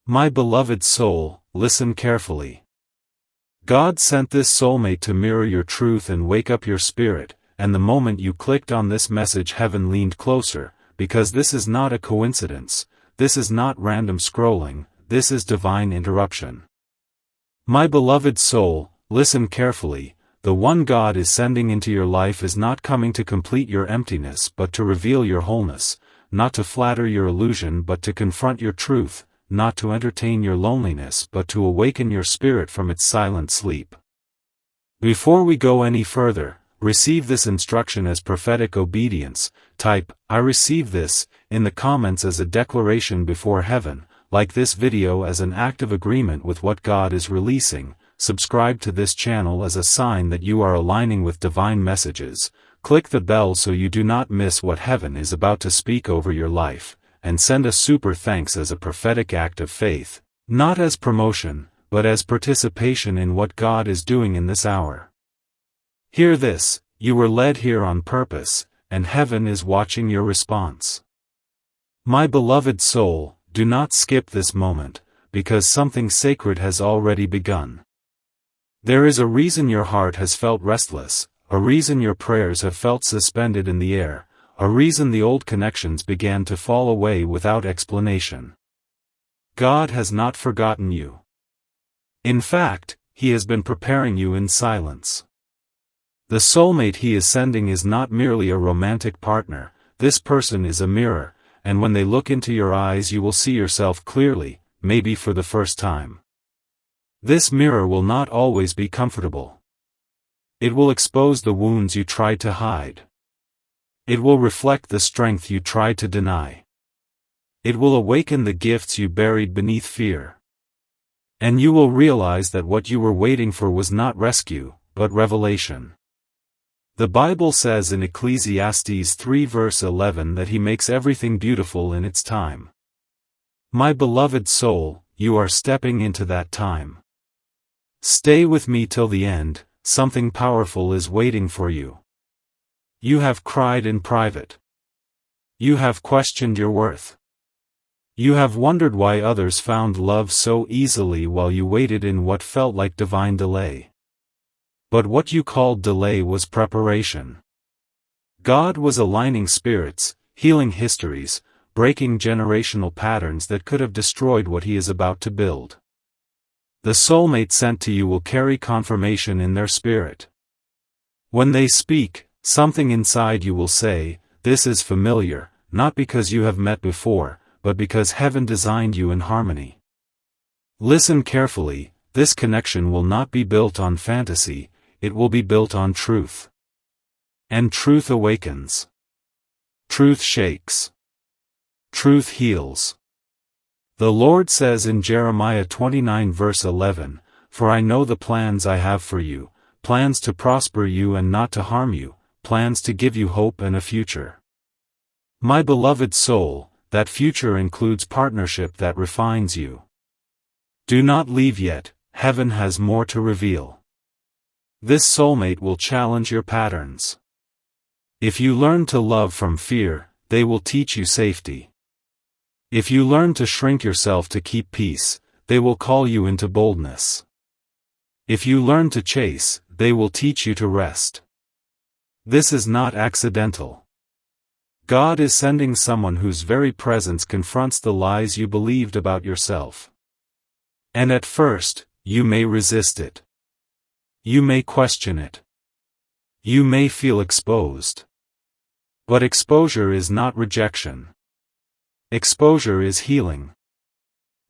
My beloved soul, listen carefully. God sent this soulmate to mirror your truth and wake up your spirit, and the moment you clicked on this message, heaven leaned closer, because this is not a coincidence, this is not random scrolling, this is divine interruption. My beloved soul, listen carefully. The one God is sending into your life is not coming to complete your emptiness but to reveal your wholeness, not to flatter your illusion but to confront your truth, not to entertain your loneliness but to awaken your spirit from its silent sleep. Before we go any further, receive this instruction as prophetic obedience. Type, "I receive this," in the comments as a declaration before heaven, like this video as an act of agreement with what God is releasing. Subscribe to this channel as a sign that you are aligning with divine messages. Click the bell so you do not miss what heaven is about to speak over your life, and send a super thanks as a prophetic act of faith, not as promotion, but as participation in what God is doing in this hour. Hear this, you were led here on purpose, and heaven is watching your response. My beloved soul, do not skip this moment, because something sacred has already begun. There is a reason your heart has felt restless, a reason your prayers have felt suspended in the air, a reason the old connections began to fall away without explanation. God has not forgotten you. In fact, He has been preparing you in silence. The soulmate He is sending is not merely a romantic partner, this person is a mirror, and when they look into your eyes you will see yourself clearly, maybe for the first time. This mirror will not always be comfortable. It will expose the wounds you tried to hide. It will reflect the strength you tried to deny. It will awaken the gifts you buried beneath fear. And you will realize that what you were waiting for was not rescue, but revelation. The Bible says in Ecclesiastes 3 verse 11 that He makes everything beautiful in its time. My beloved soul, you are stepping into that time. Stay with me till the end, something powerful is waiting for you. You have cried in private. You have questioned your worth. You have wondered why others found love so easily while you waited in what felt like divine delay. But what you called delay was preparation. God was aligning spirits, healing histories, breaking generational patterns that could have destroyed what He is about to build. The soulmate sent to you will carry confirmation in their spirit. When they speak, something inside you will say, "This is familiar," not because you have met before, but because heaven designed you in harmony. Listen carefully, this connection will not be built on fantasy, it will be built on truth. And truth awakens. Truth shakes. Truth heals. The Lord says in Jeremiah 29 verse 11, "For I know the plans I have for you, plans to prosper you and not to harm you, plans to give you hope and a future." My beloved soul, that future includes partnership that refines you. Do not leave yet, heaven has more to reveal. This soulmate will challenge your patterns. If you learn to love from fear, they will teach you safety. If you learn to shrink yourself to keep peace, they will call you into boldness. If you learn to chase, they will teach you to rest. This is not accidental. God is sending someone whose very presence confronts the lies you believed about yourself. And at first, you may resist it. You may question it. You may feel exposed. But exposure is not rejection. Exposure is healing.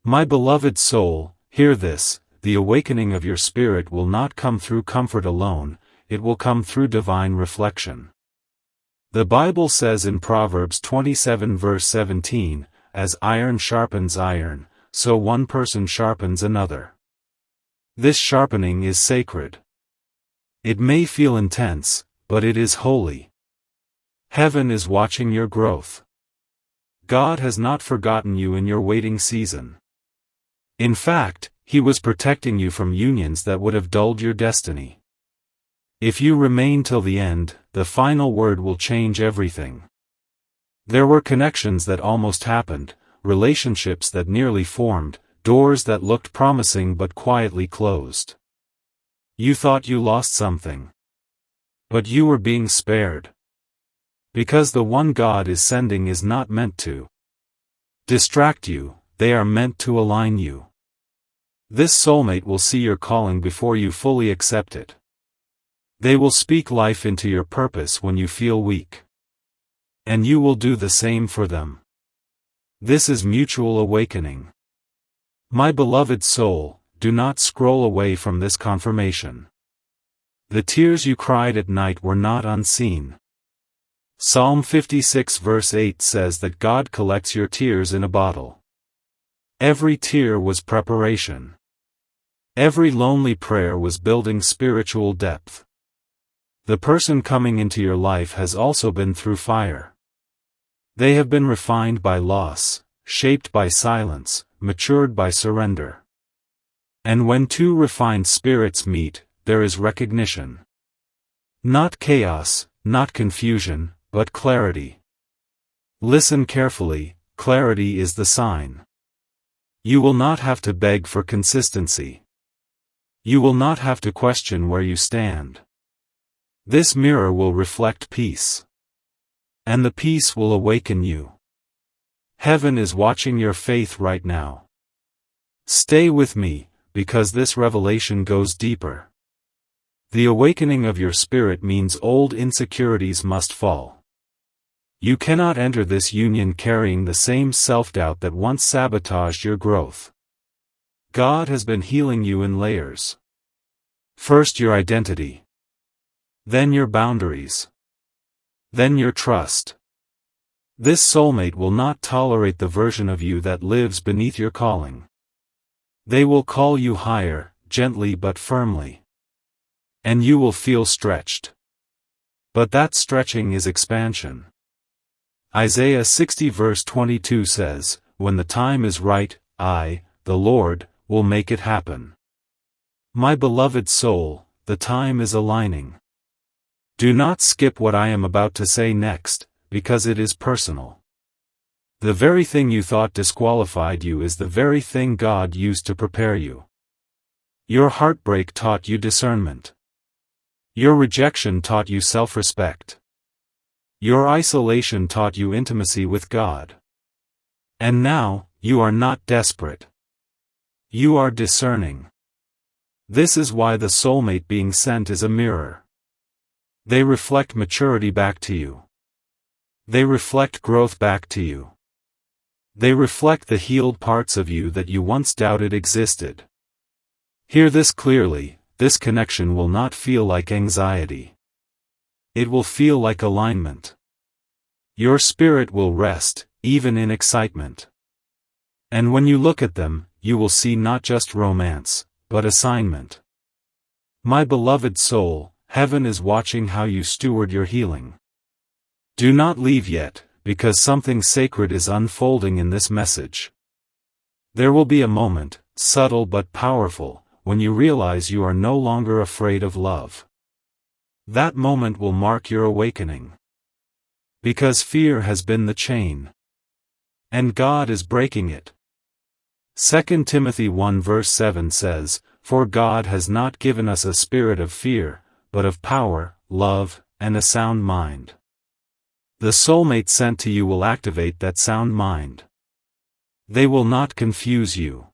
My beloved soul, hear this, the awakening of your spirit will not come through comfort alone, it will come through divine reflection. The Bible says in Proverbs 27 verse 17, "As iron sharpens iron, so one person sharpens another." This sharpening is sacred. It may feel intense, but it is holy. Heaven is watching your growth. God has not forgotten you in your waiting season. In fact, He was protecting you from unions that would have dulled your destiny. If you remain till the end, the final word will change everything. There were connections that almost happened, relationships that nearly formed, doors that looked promising but quietly closed. You thought you lost something. But you were being spared. Because the one God is sending is not meant to distract you, they are meant to align you. This soulmate will see your calling before you fully accept it. They will speak life into your purpose when you feel weak. And you will do the same for them. This is mutual awakening. My beloved soul, do not scroll away from this confirmation. The tears you cried at night were not unseen. Psalm 56 verse 8 says that God collects your tears in a bottle. Every tear was preparation. Every lonely prayer was building spiritual depth. The person coming into your life has also been through fire. They have been refined by loss, shaped by silence, matured by surrender. And when two refined spirits meet, there is recognition. Not chaos, not confusion, but clarity. Listen carefully, clarity is the sign. You will not have to beg for consistency. You will not have to question where you stand. This mirror will reflect peace. And the peace will awaken you. Heaven is watching your faith right now. Stay with me, because this revelation goes deeper. The awakening of your spirit means old insecurities must fall. You cannot enter this union carrying the same self-doubt that once sabotaged your growth. God has been healing you in layers. First your identity. Then your boundaries. Then your trust. This soulmate will not tolerate the version of you that lives beneath your calling. They will call you higher, gently but firmly. And you will feel stretched. But that stretching is expansion. Isaiah 60 verse 22 says, "When the time is right, I, the Lord, will make it happen." My beloved soul, the time is aligning. Do not skip what I am about to say next, because it is personal. The very thing you thought disqualified you is the very thing God used to prepare you. Your heartbreak taught you discernment. Your rejection taught you self-respect. Your isolation taught you intimacy with God. And now, you are not desperate. You are discerning. This is why the soulmate being sent is a mirror. They reflect maturity back to you. They reflect growth back to you. They reflect the healed parts of you that you once doubted existed. Hear this clearly, this connection will not feel like anxiety. It will feel like alignment. Your spirit will rest, even in excitement. And when you look at them, you will see not just romance, but assignment. My beloved soul, Heaven is watching how you steward your healing. Do not leave yet, because something sacred is unfolding in this message. There will be a moment, subtle but powerful, when you realize you are no longer afraid of love. That moment will mark your awakening. Because fear has been the chain. And God is breaking it. 2 Timothy 1 verse 7 says, "For God has not given us a spirit of fear, but of power, love, and a sound mind." The soulmate sent to you will activate that sound mind. They will not confuse you.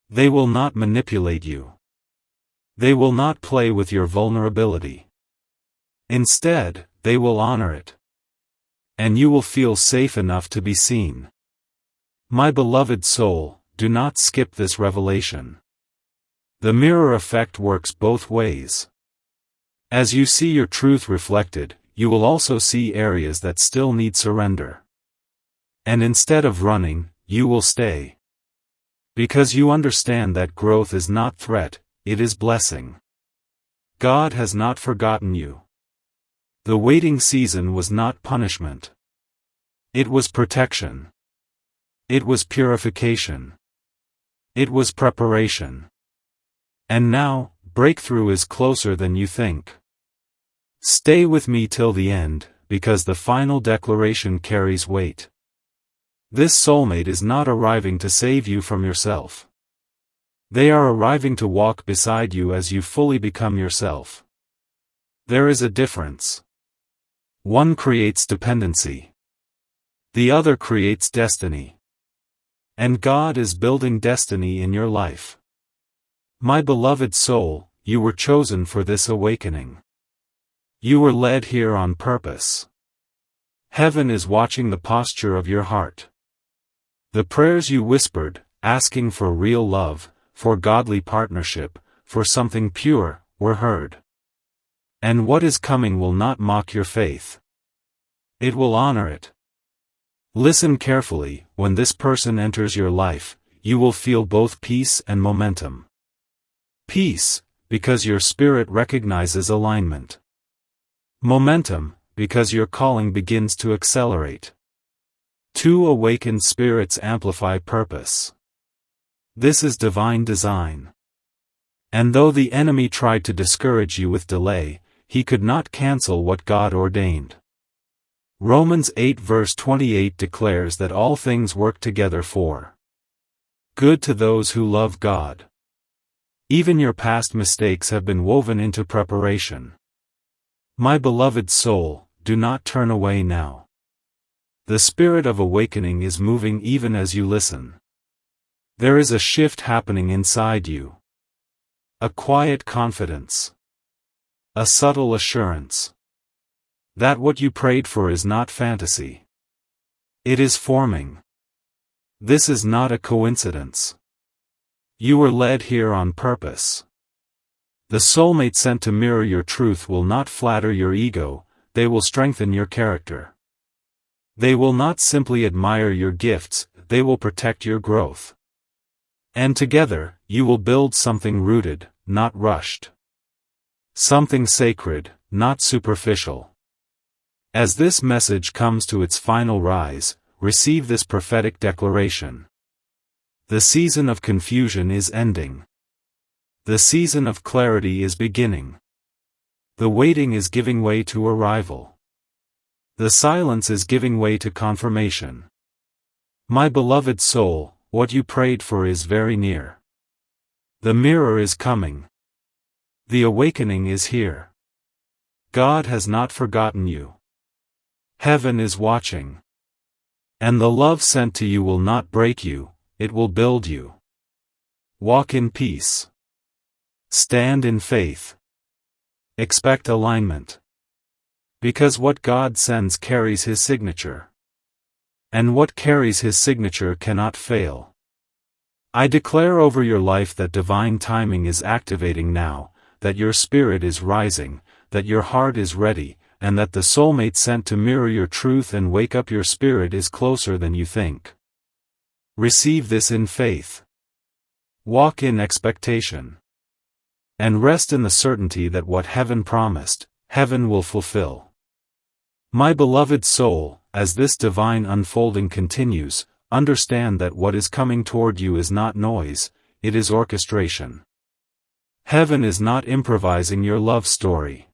They will not manipulate you. They will not play with your vulnerability. Instead, they will honor it. And you will feel safe enough to be seen. My beloved soul, do not skip this revelation. The mirror effect works both ways. As you see your truth reflected, you will also see areas that still need surrender. And instead of running, you will stay. Because you understand that growth is not threat, it is blessing. God has not forgotten you. The waiting season was not punishment. It was protection. It was purification. It was preparation. And now, breakthrough is closer than you think. Stay with me till the end, because the final declaration carries weight. This soulmate is not arriving to save you from yourself. They are arriving to walk beside you as you fully become yourself. There is a difference. One creates dependency. The other creates destiny. And God is building destiny in your life. My beloved soul, you were chosen for this awakening. You were led here on purpose. Heaven is watching the posture of your heart. The prayers you whispered, asking for real love, for godly partnership, for something pure, were heard. And what is coming will not mock your faith. It will honor it. Listen carefully. When this person enters your life, you will feel both peace and momentum. Peace, because your spirit recognizes alignment. Momentum, because your calling begins to accelerate. Two awakened spirits amplify purpose. This is divine design. And though the enemy tried to discourage you with delay, he could not cancel what God ordained. Romans 8 verse 28 declares that all things work together for good to those who love God. Even your past mistakes have been woven into preparation. My beloved soul, do not turn away now. The spirit of awakening is moving even as you listen. There is a shift happening inside you. A quiet confidence. A subtle assurance. That what you prayed for is not fantasy. It is forming. This is not a coincidence. You were led here on purpose. The soulmate sent to mirror your truth will not flatter your ego, they will strengthen your character. They will not simply admire your gifts, they will protect your growth. And together, you will build something rooted, not rushed. Something sacred, not superficial. As this message comes to its final rise, receive this prophetic declaration. The season of confusion is ending. The season of clarity is beginning. The waiting is giving way to arrival. The silence is giving way to confirmation. My beloved soul, what you prayed for is very near. The mirror is coming. The awakening is here. God has not forgotten you. Heaven is watching. And the love sent to you will not break you, it will build you. Walk in peace. Stand in faith. Expect alignment. Because what God sends carries His signature. And what carries His signature cannot fail. I declare over your life that divine timing is activating now, that your spirit is rising, that your heart is ready, and that the soulmate sent to mirror your truth and wake up your spirit is closer than you think. Receive this in faith. Walk in expectation. And rest in the certainty that what heaven promised, heaven will fulfill. My beloved soul, as this divine unfolding continues, understand that what is coming toward you is not noise, it is orchestration. Heaven is not improvising your love story.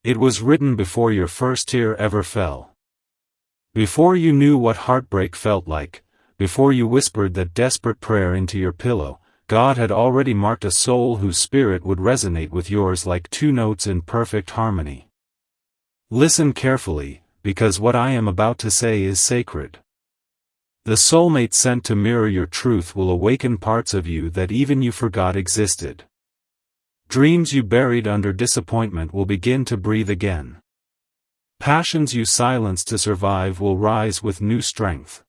It was written before your first tear ever fell. Before you knew what heartbreak felt like, before you whispered that desperate prayer into your pillow, God had already marked a soul whose spirit would resonate with yours like two notes in perfect harmony. Listen carefully, because what I am about to say is sacred. The soulmate sent to mirror your truth will awaken parts of you that even you forgot existed. Dreams you buried under disappointment will begin to breathe again. Passions you silenced to survive will rise with new strength.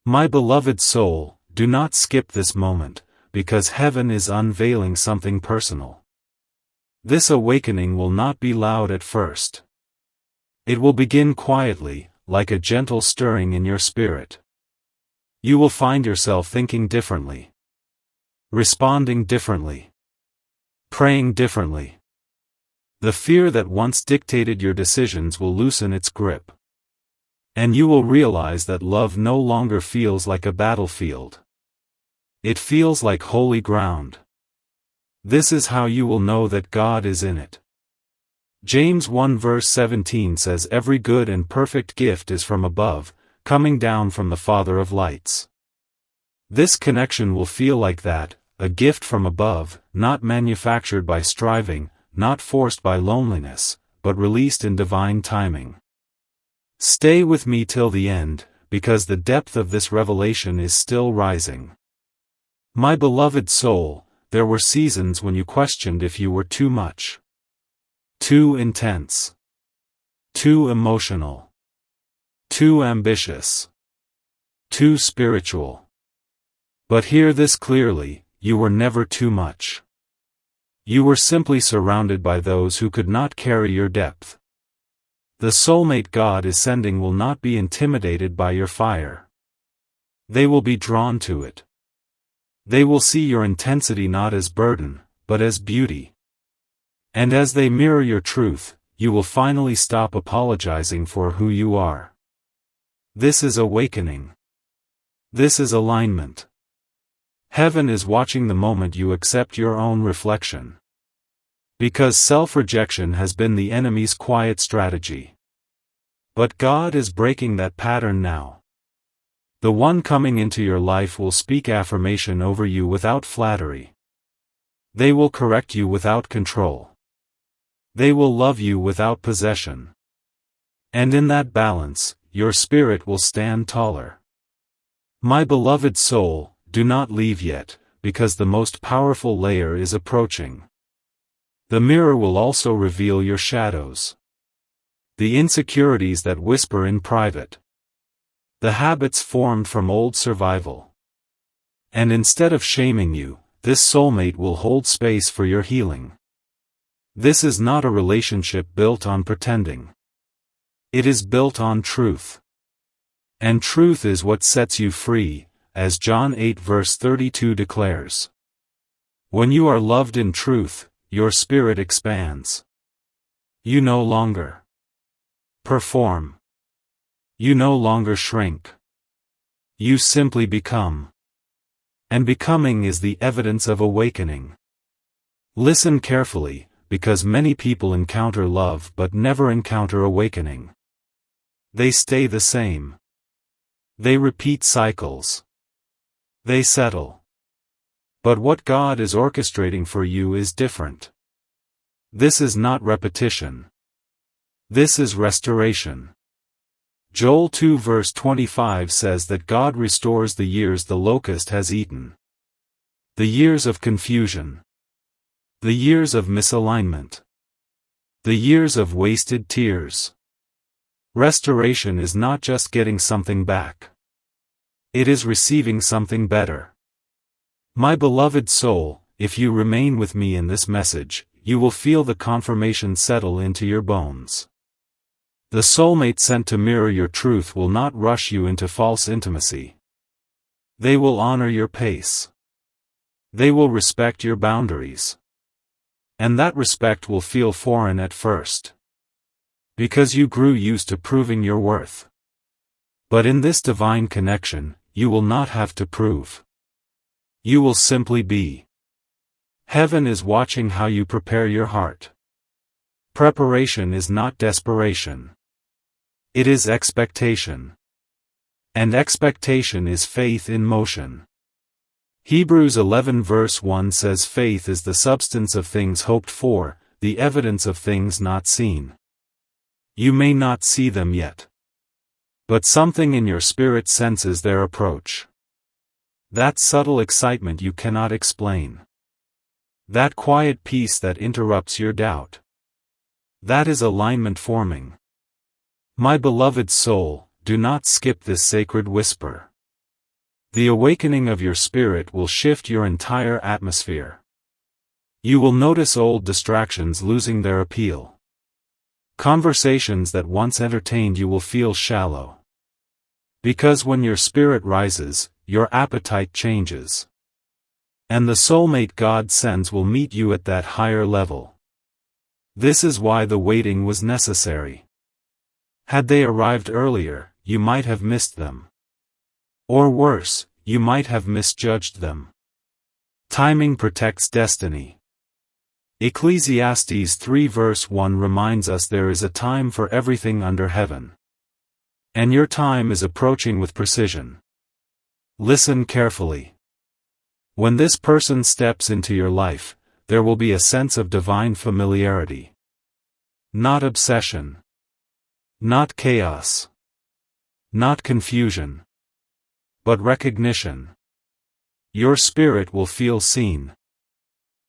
My beloved soul, do not skip this moment, because heaven is unveiling something personal. This awakening will not be loud at first. It will begin quietly, like a gentle stirring in your spirit. You will find yourself thinking differently. Responding differently. Praying differently. The fear that once dictated your decisions will loosen its grip. And you will realize that love no longer feels like a battlefield. It feels like holy ground. This is how you will know that God is in it. James 1 verse 17 says every good and perfect gift is from above, coming down from the Father of lights. This connection will feel like that, a gift from above, not manufactured by striving, not forced by loneliness, but released in divine timing. Stay with me till the end, because the depth of this revelation is still rising. My beloved soul, there were seasons when you questioned if you were too much, too intense, too emotional, too ambitious, too spiritual. But hear this clearly, you were never too much. You were simply surrounded by those who could not carry your depth. The soulmate God is sending will not be intimidated by your fire. They will be drawn to it. They will see your intensity not as burden, but as beauty. And as they mirror your truth, you will finally stop apologizing for who you are. This is awakening. This is alignment. Heaven is watching the moment you accept your own reflection. Because self-rejection has been the enemy's quiet strategy. But God is breaking that pattern now. The one coming into your life will speak affirmation over you without flattery. They will correct you without control. They will love you without possession. And in that balance, your spirit will stand taller. My beloved soul, do not leave yet, because the most powerful layer is approaching. The mirror will also reveal your shadows. The insecurities that whisper in private. The habits formed from old survival. And instead of shaming you, this soulmate will hold space for your healing. This is not a relationship built on pretending. It is built on truth. And truth is what sets you free, as John 8 verse 32 declares. When you are loved in truth, your spirit expands. You no longer perform. You no longer shrink. You simply become. And becoming is the evidence of awakening. Listen carefully, because many people encounter love but never encounter awakening. They stay the same. They repeat cycles. They settle. But what God is orchestrating for you is different. This is not repetition. This is restoration. Joel 2 verse 25 says that God restores the years the locust has eaten. The years of confusion. The years of misalignment. The years of wasted tears. Restoration is not just getting something back. It is receiving something better. My beloved soul, if you remain with me in this message, you will feel the confirmation settle into your bones. The soulmate sent to mirror your truth will not rush you into false intimacy. They will honor your pace. They will respect your boundaries. And that respect will feel foreign at first. Because you grew used to proving your worth. But in this divine connection, you will not have to prove. You will simply be. Heaven is watching how you prepare your heart. Preparation is not desperation. It is expectation. And expectation is faith in motion. Hebrews 11 verse 1 says faith is the substance of things hoped for, the evidence of things not seen. You may not see them yet. But something in your spirit senses their approach. That subtle excitement you cannot explain. That quiet peace that interrupts your doubt. That is alignment forming. My beloved soul, do not skip this sacred whisper. The awakening of your spirit will shift your entire atmosphere. You will notice old distractions losing their appeal. Conversations that once entertained you will feel shallow. Because when your spirit rises, your appetite changes. And the soulmate God sends will meet you at that higher level. This is why the waiting was necessary. Had they arrived earlier, you might have missed them. Or worse, you might have misjudged them. Timing protects destiny. Ecclesiastes 3 verse 1 reminds us there is a time for everything under heaven. And your time is approaching with precision. Listen carefully. When this person steps into your life, there will be a sense of divine familiarity. Not obsession. Not chaos. Not confusion. But recognition. Your spirit will feel seen.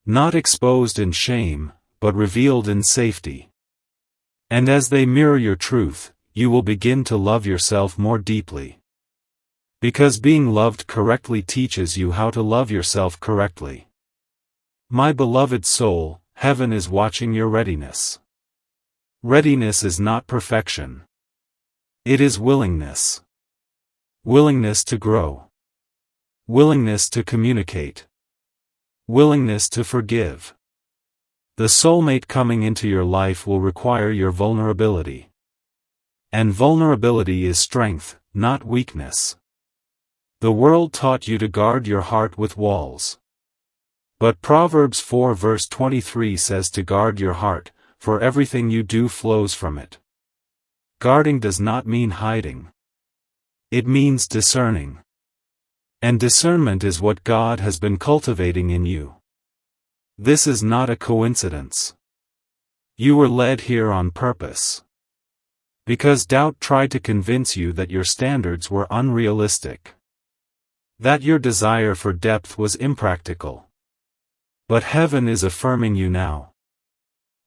Not exposed in shame, but revealed in safety. And as they mirror your truth, you will begin to love yourself more deeply. Because being loved correctly teaches you how to love yourself correctly. My beloved soul, heaven is watching your readiness. Readiness is not perfection. It is willingness. Willingness to grow. Willingness to communicate. Willingness to forgive. The soulmate coming into your life will require your vulnerability. And vulnerability is strength, not weakness. The world taught you to guard your heart with walls. But Proverbs 4 verse 23 says to guard your heart, for everything you do flows from it. Guarding does not mean hiding. It means discerning. And discernment is what God has been cultivating in you. This is not a coincidence. You were led here on purpose. Because doubt tried to convince you that your standards were unrealistic. That your desire for depth was impractical. But heaven is affirming you now.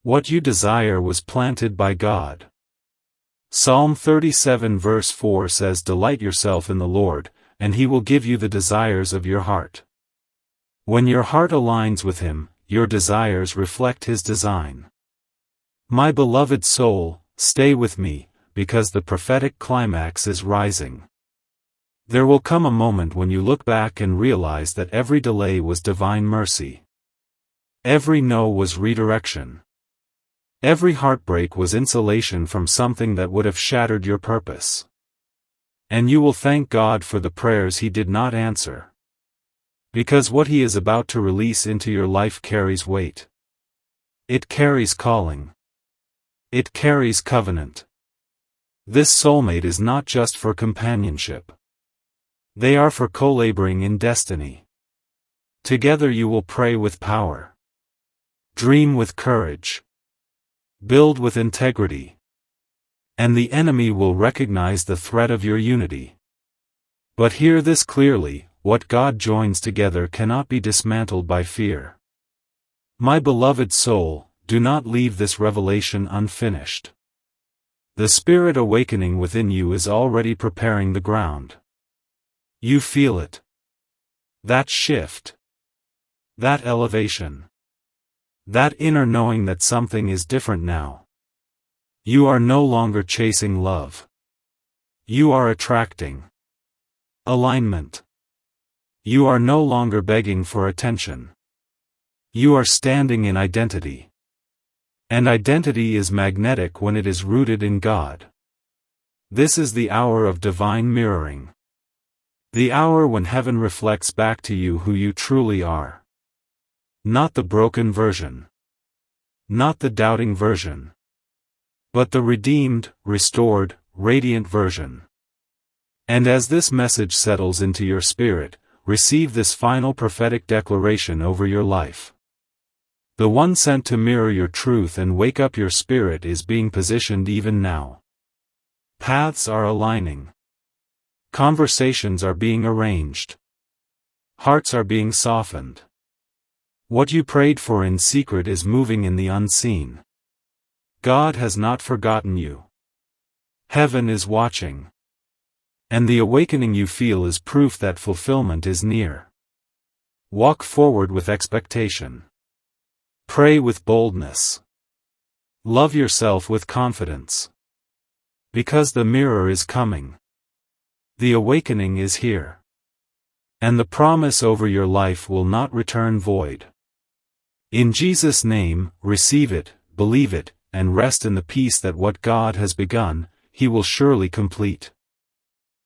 What you desire was planted by God. Psalm 37 verse 4 says, "Delight yourself in the Lord, and He will give you the desires of your heart." When your heart aligns with Him, your desires reflect His design. My beloved soul, stay with me, because the prophetic climax is rising. There will come a moment when you look back and realize that every delay was divine mercy. Every no was redirection. Every heartbreak was insulation from something that would have shattered your purpose. And you will thank God for the prayers He did not answer. Because what He is about to release into your life carries weight. It carries calling. It carries covenant. This soulmate is not just for companionship. They are for co-laboring in destiny. Together you will pray with power. Dream with courage. Build with integrity. And the enemy will recognize the threat of your unity. But hear this clearly, what God joins together cannot be dismantled by fear. My beloved soul, do not leave this revelation unfinished. The spirit awakening within you is already preparing the ground. You feel it. That shift. That elevation. That inner knowing that something is different now. You are no longer chasing love. You are attracting alignment. You are no longer begging for attention. You are standing in identity. And identity is magnetic when it is rooted in God. This is the hour of divine mirroring. The hour when heaven reflects back to you who you truly are. Not the broken version. Not the doubting version. But the redeemed, restored, radiant version. And as this message settles into your spirit, receive this final prophetic declaration over your life. The one sent to mirror your truth and wake up your spirit is being positioned even now. Paths are aligning. Conversations are being arranged. Hearts are being softened. What you prayed for in secret is moving in the unseen. God has not forgotten you. Heaven is watching. And the awakening you feel is proof that fulfillment is near. Walk forward with expectation. Pray with boldness. Love yourself with confidence. Because the mirror is coming. The awakening is here. And the promise over your life will not return void. In Jesus' name, receive it, believe it, and rest in the peace that what God has begun, He will surely complete.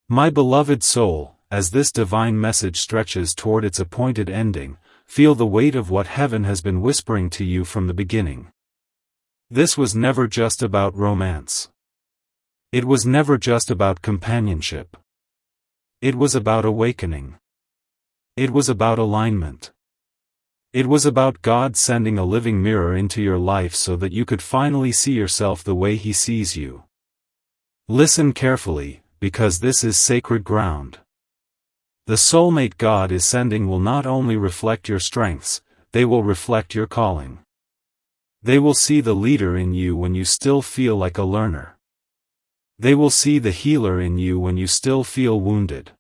My beloved soul, as this divine message stretches toward its appointed ending, feel the weight of what heaven has been whispering to you from the beginning. This was never just about romance. It was never just about companionship. It was about awakening. It was about alignment. It was about God sending a living mirror into your life so that you could finally see yourself the way He sees you. Listen carefully, because this is sacred ground. The soulmate God is sending will not only reflect your strengths, they will reflect your calling. They will see the leader in you when you still feel like a learner. They will see the healer in you when you still feel wounded.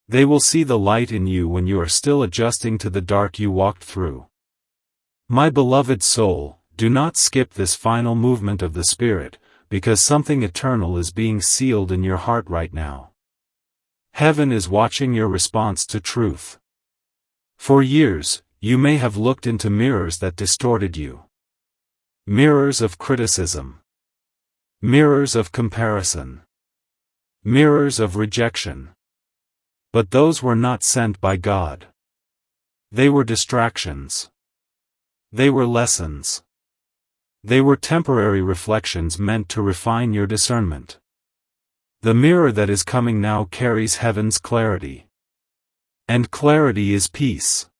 They will see the light in you when you are still adjusting to the dark you walked through. My beloved soul, do not skip this final movement of the Spirit, because something eternal is being sealed in your heart right now. Heaven is watching your response to truth. For years, you may have looked into mirrors that distorted you. Mirrors of criticism. Mirrors of comparison. Mirrors of rejection. But those were not sent by God. They were distractions. They were lessons. They were temporary reflections meant to refine your discernment. The mirror that is coming now carries heaven's clarity. And clarity is peace.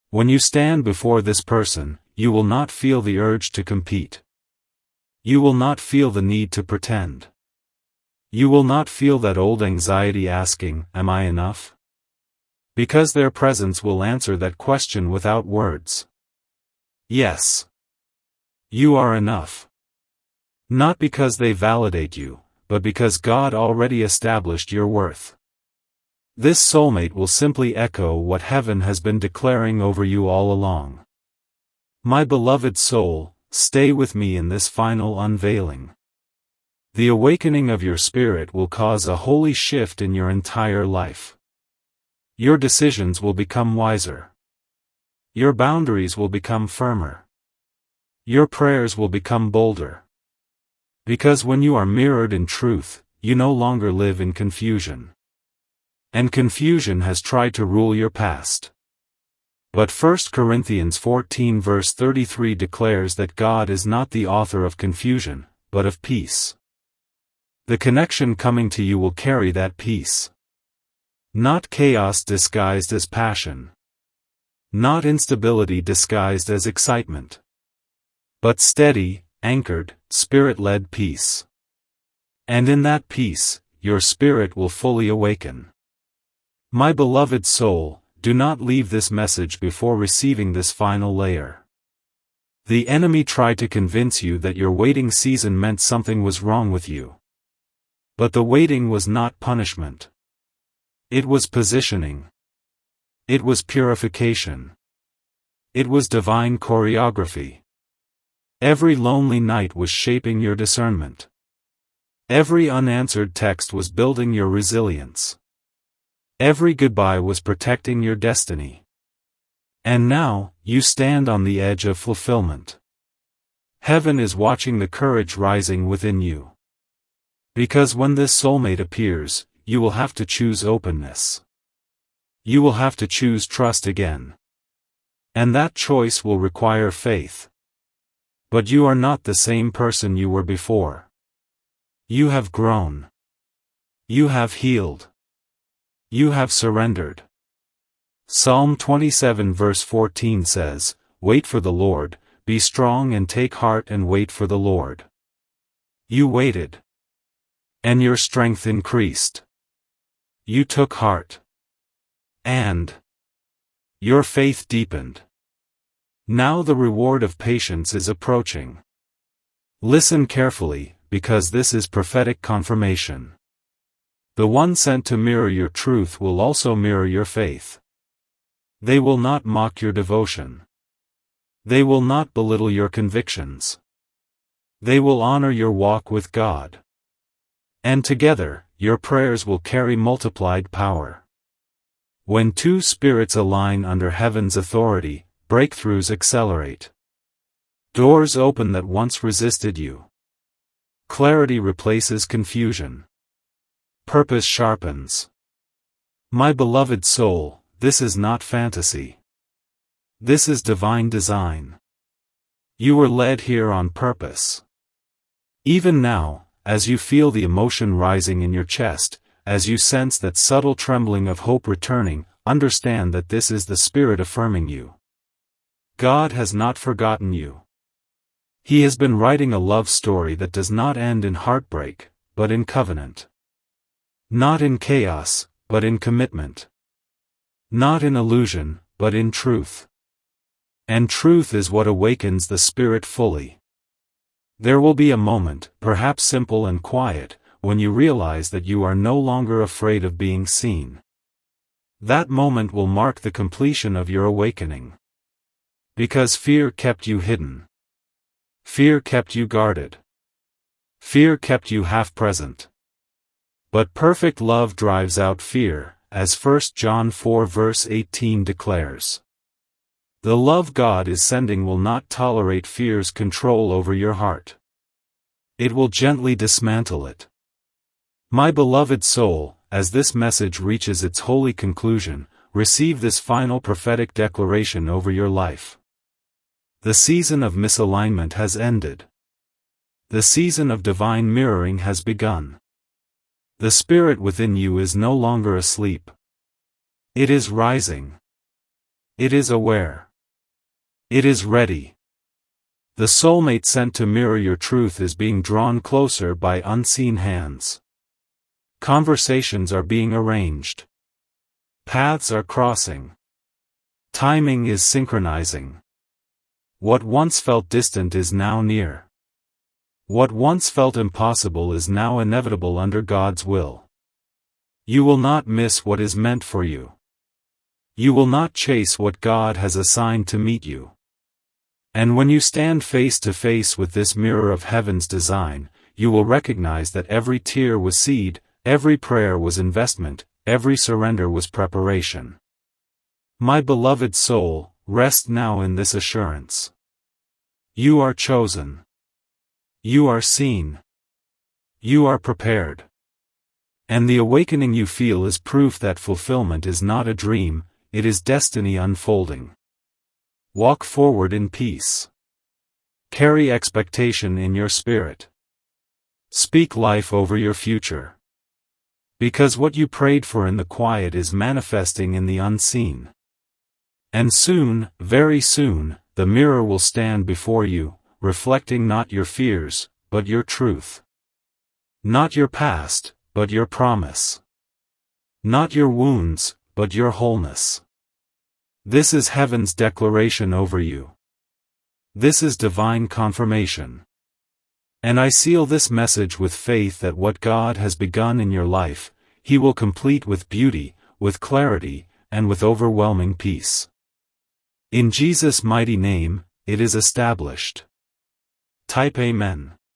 When you stand before this person, you will not feel the urge to compete. You will not feel the need to pretend. You will not feel that old anxiety asking, "Am I enough?" Because their presence will answer that question without words. Yes. You are enough. Not because they validate you, but because God already established your worth. This soulmate will simply echo what heaven has been declaring over you all along. My beloved soul, stay with me in this final unveiling. The awakening of your spirit will cause a holy shift in your entire life. Your decisions will become wiser. Your boundaries will become firmer. Your prayers will become bolder. Because when you are mirrored in truth, you no longer live in confusion. And confusion has tried to rule your past. But 1 Corinthians 14 verse 33 declares that God is not the author of confusion, but of peace. The connection coming to you will carry that peace. Not chaos disguised as passion. Not instability disguised as excitement. But steady, anchored, Spirit-led peace. And in that peace, your spirit will fully awaken. My beloved soul, do not leave this message before receiving this final layer. The enemy tried to convince you that your waiting season meant something was wrong with you. But the waiting was not punishment. It was positioning. It was purification. It was divine choreography. Every lonely night was shaping your discernment. Every unanswered text was building your resilience. Every goodbye was protecting your destiny. And now, you stand on the edge of fulfillment. Heaven is watching the courage rising within you. Because when this soulmate appears, you will have to choose openness. You will have to choose trust again. And that choice will require faith. But you are not the same person you were before. You have grown. You have healed. You have surrendered. Psalm 27 verse 14 says, "Wait for the Lord, be strong and take heart and wait for the Lord." You waited. And your strength increased. You took heart. And your faith deepened. Now the reward of patience is approaching. Listen carefully, because this is prophetic confirmation. The one sent to mirror your truth will also mirror your faith. They will not mock your devotion. They will not belittle your convictions. They will honor your walk with God. And together, your prayers will carry multiplied power. When two spirits align under heaven's authority, breakthroughs accelerate. Doors open that once resisted you. Clarity replaces confusion. Purpose sharpens. My beloved soul, this is not fantasy. This is divine design. You were led here on purpose. Even now, as you feel the emotion rising in your chest, as you sense that subtle trembling of hope returning, understand that this is the Spirit affirming you. God has not forgotten you. He has been writing a love story that does not end in heartbreak, but in covenant. Not in chaos, but in commitment. Not in illusion, but in truth. And truth is what awakens the spirit fully. There will be a moment, perhaps simple and quiet, when you realize that you are no longer afraid of being seen. That moment will mark the completion of your awakening. Because fear kept you hidden. Fear kept you guarded. Fear kept you half-present. But perfect love drives out fear, as 1 John 4 verse 18 declares. The love God is sending will not tolerate fear's control over your heart. It will gently dismantle it. My beloved soul, as this message reaches its holy conclusion, receive this final prophetic declaration over your life. The season of misalignment has ended. The season of divine mirroring has begun. The spirit within you is no longer asleep. It is rising. It is aware. It is ready. The soulmate sent to mirror your truth is being drawn closer by unseen hands. Conversations are being arranged. Paths are crossing. Timing is synchronizing. What once felt distant is now near. What once felt impossible is now inevitable under God's will. You will not miss what is meant for you. You will not chase what God has assigned to meet you. And when you stand face to face with this mirror of heaven's design, you will recognize that every tear was seed, every prayer was investment, every surrender was preparation. My beloved soul, rest now in this assurance. You are chosen. You are seen. You are prepared. And the awakening you feel is proof that fulfillment is not a dream, it is destiny unfolding. Walk forward in peace. Carry expectation in your spirit. Speak life over your future. Because what you prayed for in the quiet is manifesting in the unseen. And soon, very soon, the mirror will stand before you, reflecting not your fears, but your truth. Not your past, but your promise. Not your wounds, but your wholeness. This is heaven's declaration over you. This is divine confirmation. And I seal this message with faith that what God has begun in your life, He will complete with beauty, with clarity, and with overwhelming peace. In Jesus' mighty name, it is established. Type Amen.